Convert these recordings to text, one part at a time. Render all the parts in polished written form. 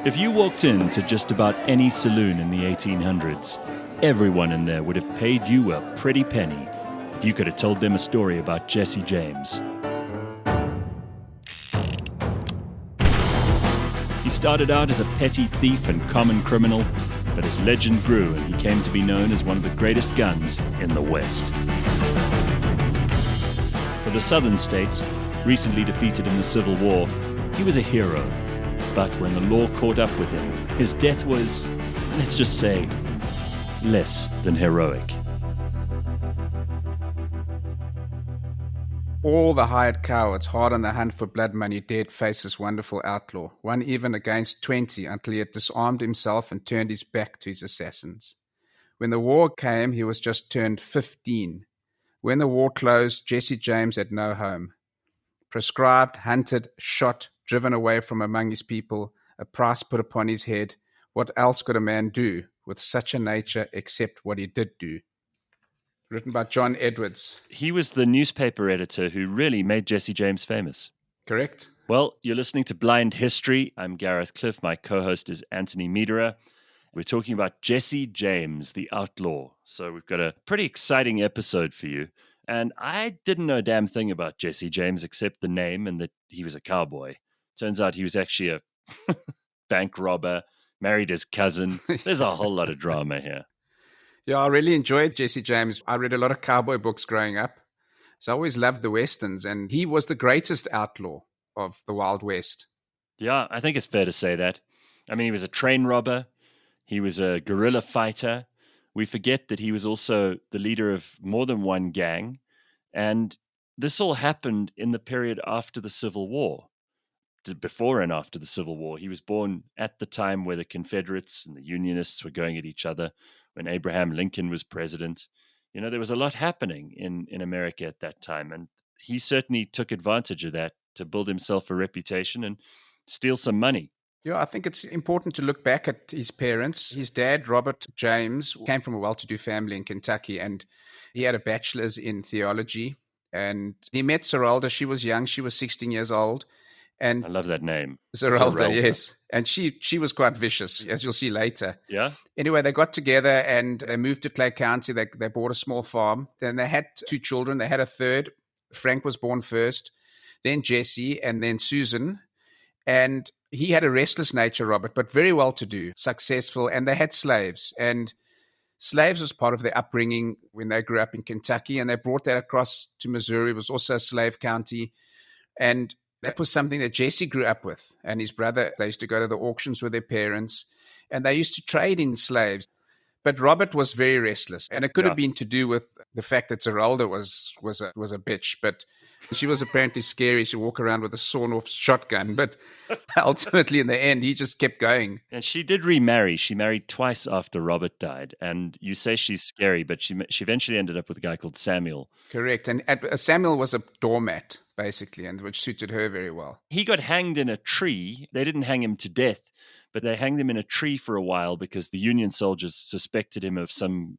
If you walked into just about any saloon in the 1800s, everyone in there would have paid you a pretty penny if you could have told them a story about Jesse James. He started out as a petty thief and common criminal, but his legend grew and he came to be known as one of the greatest guns in the West. For the southern states, recently defeated in the Civil War, he was a hero. But when the law caught up with him, his death was, let's just say, less than heroic. All the hired cowards, hard on the hunt for blood money, dared face this wonderful outlaw, one even against 20 until he had disarmed himself and turned his back to his assassins. When the war came, he was just turned 15. When the war closed, Jesse James had no home. Proscribed, hunted, shot, driven away from among his people, a price put upon his head. What else could a man do with such a nature except what he did do? Written by John Edwards. He was the newspaper editor who really made Jesse James famous. Correct. Well, you're listening to Blind History. I'm Gareth Cliff. My co-host is Anthony Mederer. We're talking about Jesse James, the outlaw. So we've got a pretty exciting episode for you. And I didn't know a damn thing about Jesse James except the name and that he was a cowboy. Turns out he was actually a bank robber, married his cousin. There's a whole lot of drama here. Yeah, I really enjoyed Jesse James. I read a lot of cowboy books growing up. So I always loved the Westerns. And he was the greatest outlaw of the Wild West. Yeah, I think it's fair to say that. I mean, he was a train robber. He was a guerrilla fighter. We forget that he was also the leader of more than one gang. And this all happened in the period after the Civil War. Before and after the Civil War. He was born at the time where the Confederates and the Unionists were going at each other, when Abraham Lincoln was president. You know, there was a lot happening in America at that time. And he certainly took advantage of that to build himself a reputation and steal some money. Yeah, I think it's important to look back at his parents. His dad, Robert James, came from a well-to-do family in Kentucky, and he had a bachelor's in theology. And he met Zeralda. She was young. She was 16 years old. And I love that name. Zeralda, yes. And she was quite vicious, as you'll see later. Yeah. Anyway, they got together and they moved to Clay County. They bought a small farm. Then they had 2 children. They had a third. Frank was born first, then Jesse, and then Susan. And he had a restless nature, Robert, but very well-to-do, successful. And they had slaves. And slaves was part of their upbringing when they grew up in Kentucky. And they brought that across to Missouri. It was also a slave county. And that was something that Jesse grew up with. And his brother, they used to go to the auctions with their parents, and they used to trade in slaves. But Robert was very restless, and it could have been to do with the fact that Zeralda was a bitch, but she was apparently scary. She walked around with a sawn-off shotgun, but ultimately in the end, he just kept going. And she did remarry. She married twice after Robert died. And you say she's scary, but she eventually ended up with a guy called Samuel. Correct. And Samuel was a doormat, basically, and which suited her very well. He got hanged in a tree. They didn't hang him to death, but they hanged him in a tree for a while because the Union soldiers suspected him of some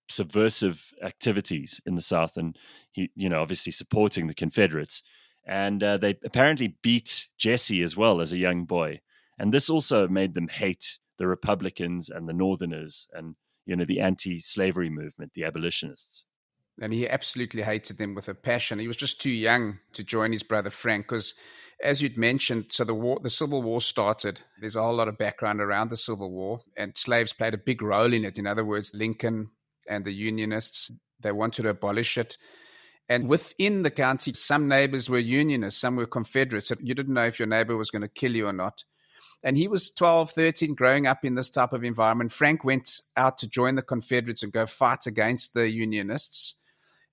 subversive activities in the South, and he, obviously supporting the Confederates. And they apparently beat Jesse as well as a young boy. And this also made them hate the Republicans and the Northerners and, the anti-slavery movement, the abolitionists. And he absolutely hated them with a passion. He was just too young to join his brother Frank because, as you'd mentioned, so the Civil War started. There's a whole lot of background around the Civil War, and slaves played a big role in it. In other words, Lincoln and the Unionists, they wanted to abolish it. And within the county, some neighbors were Unionists, some were Confederates. So you didn't know if your neighbor was going to kill you or not. And he was 12, 13, growing up in this type of environment. Frank went out to join the Confederates and go fight against the Unionists.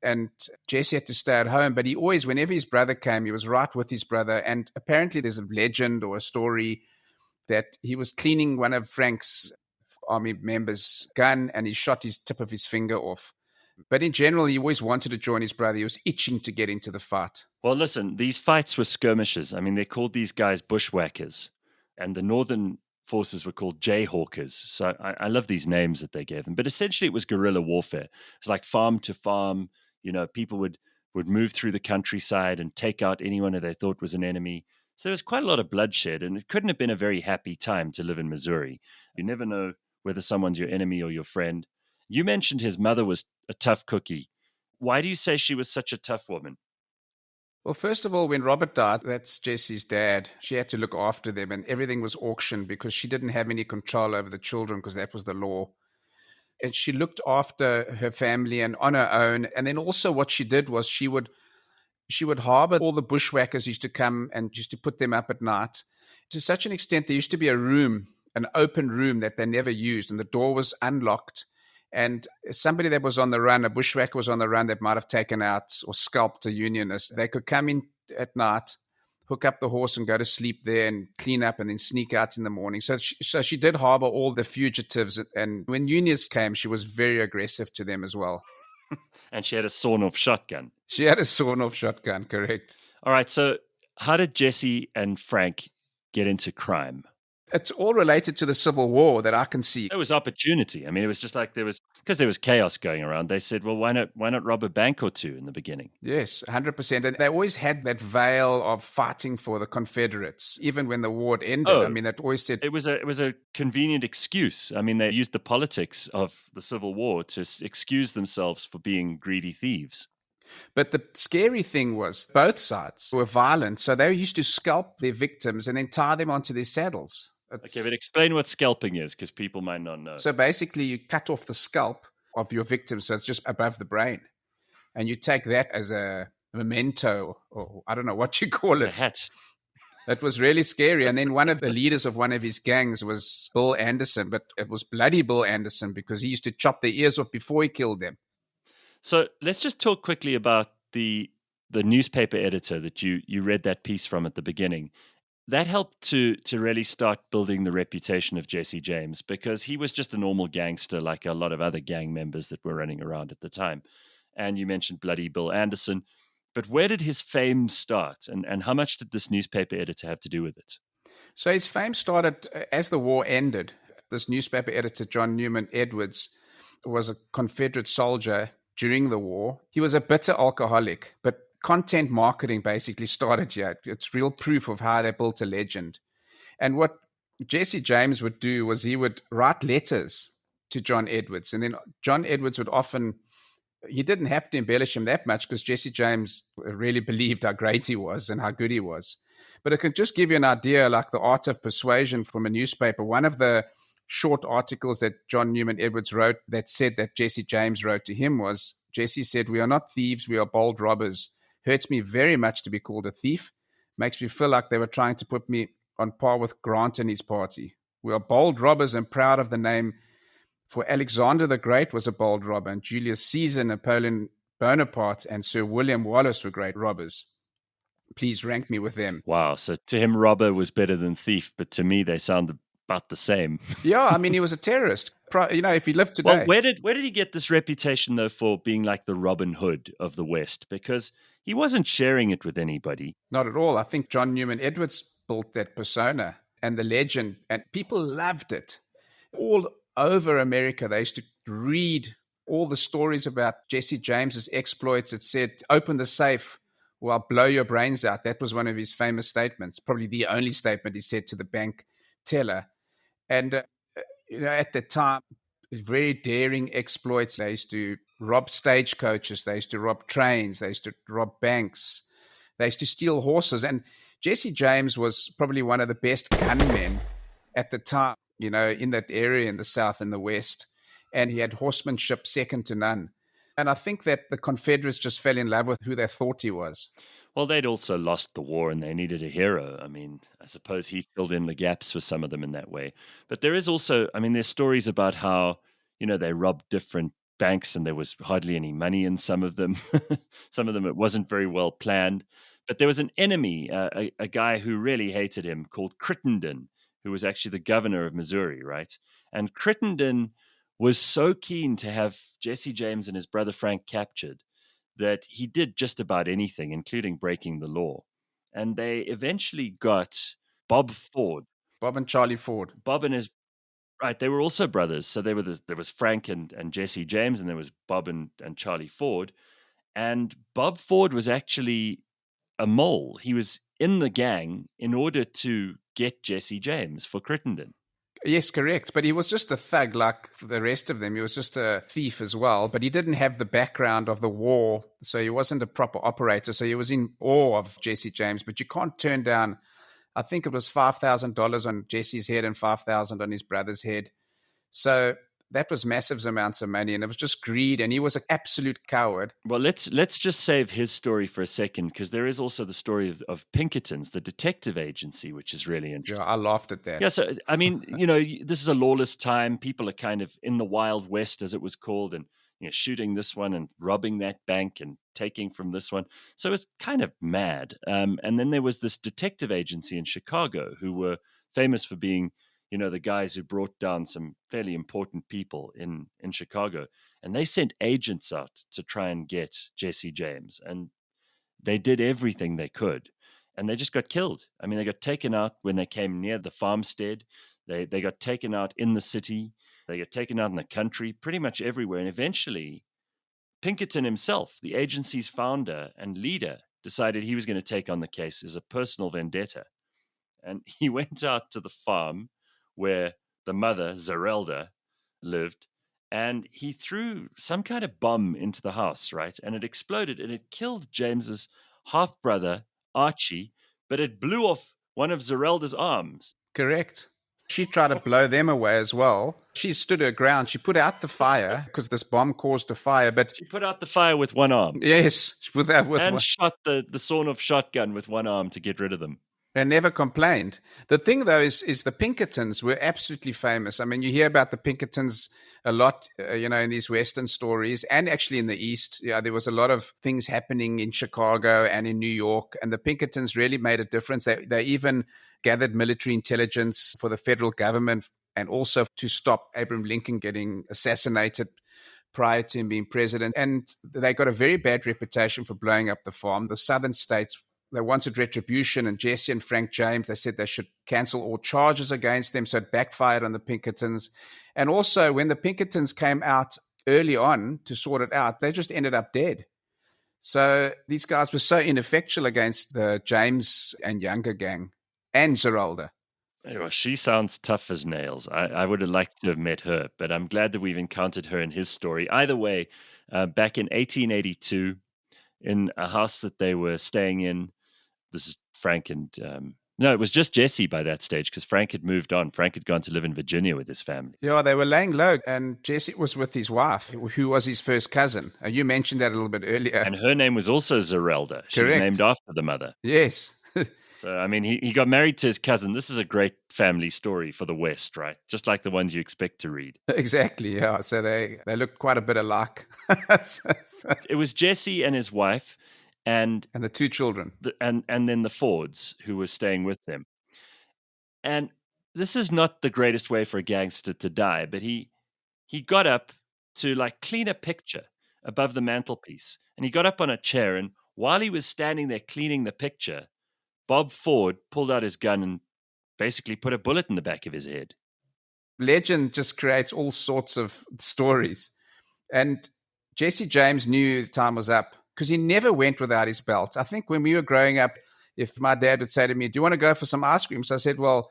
And Jesse had to stay at home. But he always, whenever his brother came, he was right with his brother. And apparently there's a legend or a story that he was cleaning one of Frank's army members' gun and he shot his tip of his finger off. But in general, he always wanted to join his brother. He was itching to get into the fight. Well, listen, these fights were skirmishes. I mean, they called these guys bushwhackers. And the northern forces were called jayhawkers. So I love these names that they gave them. But essentially, it was guerrilla warfare. It's like farm to farm. People would move through the countryside and take out anyone who they thought was an enemy. So there was quite a lot of bloodshed, and it couldn't have been a very happy time to live in Missouri. You never know whether someone's your enemy or your friend. You mentioned his mother was a tough cookie. Why do you say she was such a tough woman? Well, first of all, when Robert died, that's Jesse's dad, she had to look after them and everything was auctioned because she didn't have any control over the children because that was the law. And she looked after her family and on her own. And then also what she did was she would harbor all the bushwhackers used to come and used to put them up at night. To such an extent, there used to be a room, an open room that they never used, and the door was unlocked. And somebody that was on the run, a bushwhacker was on the run that might have taken out or scalped a unionist, they could come in at night, hook up the horse and go to sleep there and clean up and then sneak out in the morning. So she did harbor all the fugitives. And when unionists came, she was very aggressive to them as well. And she had a sawn-off shotgun. She had a sawn-off shotgun, correct. All right, so how did Jesse and Frank get into crime? It's all related to the Civil War that I can see. It was opportunity. I mean, it was just like there was chaos going around. They said, well, why not rob a bank or two in the beginning? Yes, 100%. And they always had that veil of fighting for the Confederates, even when the war had ended. I mean, that always said it was a convenient excuse. I mean, they used the politics of the Civil War to excuse themselves for being greedy thieves. But the scary thing was both sides were violent. So they used to scalp their victims and then tie them onto their saddles. Okay, but explain what scalping is, because people might not know. So basically, you cut off the scalp of your victim, so it's just above the brain. And you take that as a memento, or I don't know what you call it. It's a hat. It was really scary. And then one of the leaders of one of his gangs was Bill Anderson, but it was bloody Bill Anderson because he used to chop their ears off before he killed them. So let's just talk quickly about the newspaper editor that you read that piece from at the beginning. That helped to really start building the reputation of Jesse James, because he was just a normal gangster like a lot of other gang members that were running around at the time. And you mentioned bloody Bill Anderson. But where did his fame start, and how much did this newspaper editor have to do with it? So his fame started as the war ended. This newspaper editor, John Newman Edwards, was a Confederate soldier during the war. He was a bitter alcoholic, but content marketing basically started here. It's real proof of how they built a legend. And what Jesse James would do was he would write letters to John Edwards. And then John Edwards would often, he didn't have to embellish him that much because Jesse James really believed how great he was and how good he was. But it can just give you an idea, like the art of persuasion from a newspaper. One of the short articles that John Newman Edwards wrote that said that Jesse James wrote to him was, Jesse said, "We are not thieves, we are bold robbers. Hurts me very much to be called a thief. Makes me feel like they were trying to put me on par with Grant and his party. We are bold robbers and proud of the name, for Alexander the Great was a bold robber, and Julius Caesar, Napoleon Bonaparte, and Sir William Wallace were great robbers. Please rank me with them." Wow. So to him, robber was better than thief, but to me, they sound about the same. Yeah, I mean, he was a terrorist. If he lived today. Well, where did he get this reputation, though, for being like the Robin Hood of the West? Because he wasn't sharing it with anybody. Not at all. I think John Newman Edwards built that persona and the legend, and people loved it. All over America, they used to read all the stories about Jesse James's exploits. It said, "Open the safe or I'll blow your brains out." That was one of his famous statements, probably the only statement he said to the bank teller. And, at the time, very daring exploits. They used to rob stagecoaches. They used to rob trains. They used to rob banks. They used to steal horses. And Jesse James was probably one of the best gunmen at the time, in that area in the South and the West. And he had horsemanship second to none. And I think that the Confederates just fell in love with who they thought he was. Well, they'd also lost the war and they needed a hero. I mean, I suppose he filled in the gaps for some of them in that way. But there is also, I mean, there's stories about how, they robbed different banks and there was hardly any money in some of them. Some of them, it wasn't very well planned. But there was an enemy, a guy who really hated him called Crittenden, who was actually the governor of Missouri, right? And Crittenden was so keen to have Jesse James and his brother Frank captured that he did just about anything, including breaking the law. And they eventually got Bob Ford. Bob and Charlie Ford. Bob and his, right, they were also brothers. So there was Frank and Jesse James, and there was Bob and Charlie Ford. And Bob Ford was actually a mole. He was in the gang in order to get Jesse James for Crittenden. Yes, correct. But he was just a thug like the rest of them. He was just a thief as well, but he didn't have the background of the war, so he wasn't a proper operator. So he was in awe of Jesse James, but you can't turn down, I think it was $5,000 on Jesse's head and $5,000 on his brother's head. So that was massive amounts of money, and it was just greed, and he was an absolute coward. Well, let's just save his story for a second, because there is also the story of Pinkerton's, the detective agency, which is really interesting. Yeah, I laughed at that. Yeah, so, I mean, this is a lawless time. People are kind of in the Wild West, as it was called, and shooting this one and robbing that bank and taking from this one. So it's kind of mad. And then there was this detective agency in Chicago who were famous for being the guys who brought down some fairly important people in Chicago. And they sent agents out to try and get Jesse James. And they did everything they could. And they just got killed. I mean, they got taken out when they came near the farmstead. They got taken out in the city. They got taken out in the country, pretty much everywhere. And eventually, Pinkerton himself, the agency's founder and leader, decided he was going to take on the case as a personal vendetta. And he went out to the farm where the mother, Zerelda, lived, and he threw some kind of bomb into the house, right? And it exploded, and it killed James's half-brother, Archie, but it blew off one of Zerelda's arms. Correct. She tried to blow them away as well. She stood her ground. She put out the fire because this bomb caused a fire, but she put out the fire with one arm. Yes, and shot the sawn-off shotgun with one arm to get rid of them. They never complained. The thing, though, is the Pinkertons were absolutely famous. I mean, you hear about the Pinkertons a lot, in these Western stories, and actually in the East. Yeah, there was a lot of things happening in Chicago and in New York, and the Pinkertons really made a difference. They even gathered military intelligence for the federal government, and also to stop Abraham Lincoln getting assassinated prior to him being president. And they got a very bad reputation for blowing up the farm. The southern states, they wanted retribution, and Jesse and Frank James, they said they should cancel all charges against them, so it backfired on the Pinkertons. And also, when the Pinkertons came out early on to sort it out, they just ended up dead. So these guys were so ineffectual against the James and Younger gang and Zerelda. Well, she sounds tough as nails. I would have liked to have met her, but I'm glad that we've encountered her in his story. Either way, back in 1882, in a house that they were staying in, this is Frank and no, it was just Jesse by that stage, because Frank had moved on. Frank had gone to live in Virginia with his family. Yeah, they were laying low, and Jesse was with his wife, who was his first cousin. You mentioned that a little bit earlier. And her name was also Zerelda. She was named after the mother. Yes. So, I mean, he got married to his cousin. This is a great family story for the West, right? Just like the ones you expect to read. Exactly, yeah. So they look quite a bit alike. It was Jesse and his wife, and the two children, and then the Fords, who were staying with them. And this is not the greatest way for a gangster to die, but he got up to clean a picture above the mantelpiece, and he got up on a chair, and while he was standing there cleaning the picture, Bob Ford pulled out his gun and basically put a bullet in the back of his head. Legend just creates all sorts of stories, and Jesse James knew the time was up, because he never went without his belt. I think when we were growing up, if my dad would say to me, "Do you want to go for some ice cream?" So I said, "Well,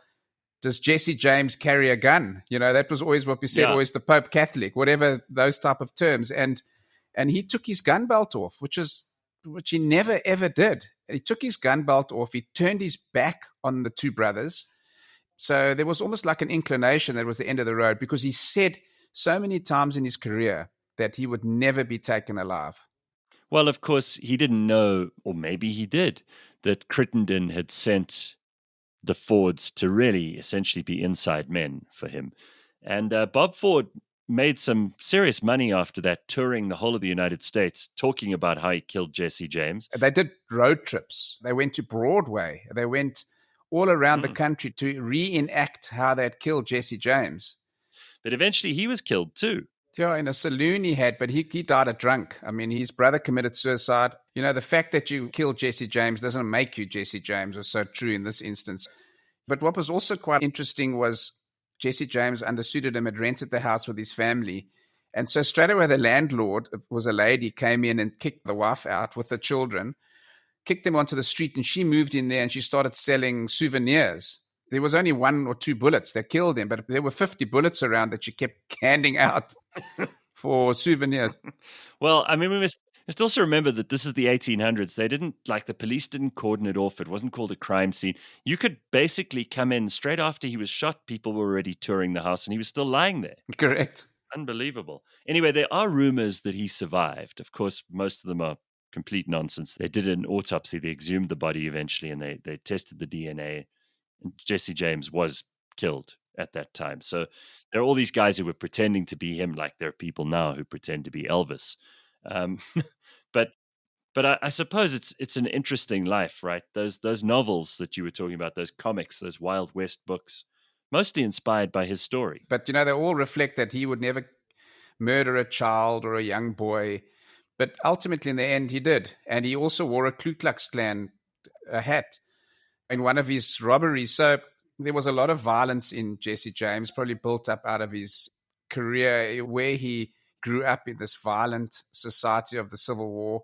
does Jesse James carry a gun?" That was always what we said, always the Pope Catholic, whatever those type of terms. And he took his gun belt off, which he never, ever did. He took his gun belt off. He turned his back on the two brothers. So there was almost like an inclination that was the end of the road, because he said so many times in his career that he would never be taken alive. Well, of course, he didn't know, or maybe he did, that Crittenden had sent the Fords to really essentially be inside men for him. And Bob Ford made some serious money after that, touring the whole of the United States, talking about how he killed Jesse James. They did road trips. They went to Broadway. They went all around the country to reenact how they had killed Jesse James. But eventually he was killed too. Yeah, in a saloon he had, but he died a drunk. I mean, his brother committed suicide. The fact that you killed Jesse James doesn't make you Jesse James, was so true in this instance. But what was also quite interesting was Jesse James, under pseudonym, had rented the house with his family. And so straight away the landlord, was a lady, came in and kicked the wife out with the children. kicked them onto the street, and she moved in there and she started selling souvenirs. There was only 1 or 2 bullets that killed him, but there were 50 bullets around that she kept handing out for souvenirs. Well, I mean, we must also remember that this is the 1800s. They didn't, like, the police didn't cordon it off. It wasn't called a crime scene. You could basically come in straight after he was shot. People were already touring the house and he was still lying there. Correct. Unbelievable. Anyway, there are rumors that he survived. Of course, most of them are complete nonsense. They did an autopsy. They exhumed the body eventually and they tested the DNA. And Jesse James was killed at that time. So there are all these guys who were pretending to be him, like there are people now who pretend to be Elvis. But I suppose it's an interesting life, right? Those novels that you were talking about, those comics, those Wild West books, mostly inspired by his story. But, they all reflect that he would never murder a child or a young boy. But ultimately, in the end, he did. And he also wore a Ku Klux Klan hat in one of his robberies. So there was a lot of violence in Jesse James, probably built up out of his career, where he grew up in this violent society of the Civil War.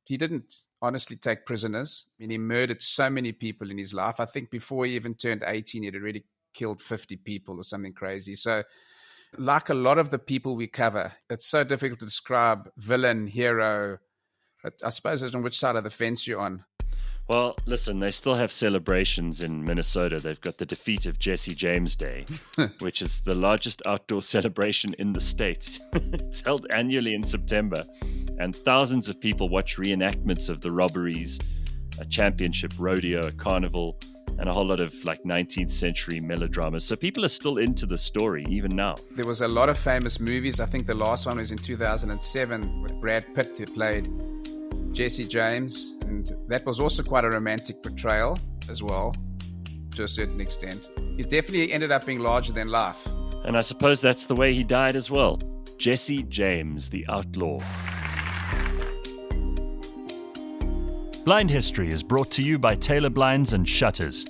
He didn't honestly take prisoners. I mean, he murdered so many people in his life. I think before he even turned 18, he'd already killed 50 people or something crazy. So like a lot of the people we cover, it's so difficult to describe villain, hero. I suppose it's on which side of the fence you're on. Well, listen, they still have celebrations in Minnesota. They've got the Defeat of Jesse James Day, which is the largest outdoor celebration in the state. It's held annually in September, and thousands of people watch reenactments of the robberies, a championship rodeo, a carnival, and a whole lot of 19th century melodramas. So people are still into the story, even now. There was a lot of famous movies. I think the last one was in 2007 with Brad Pitt, who played Jesse James, and that was also quite a romantic portrayal as well, to a certain extent. He definitely ended up being larger than life. And I suppose that's the way he died as well. Jesse James, the outlaw. Blind History is brought to you by Taylor Blinds and Shutters.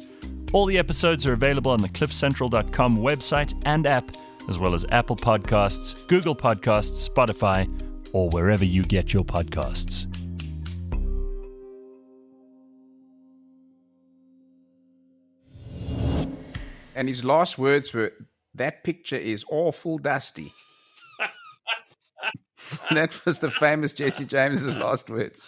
All the episodes are available on the cliffcentral.com website and app, as well as Apple Podcasts, Google Podcasts, Spotify, or wherever you get your podcasts. And his last words were, "That picture is awful dusty." That was the famous Jesse James's last words.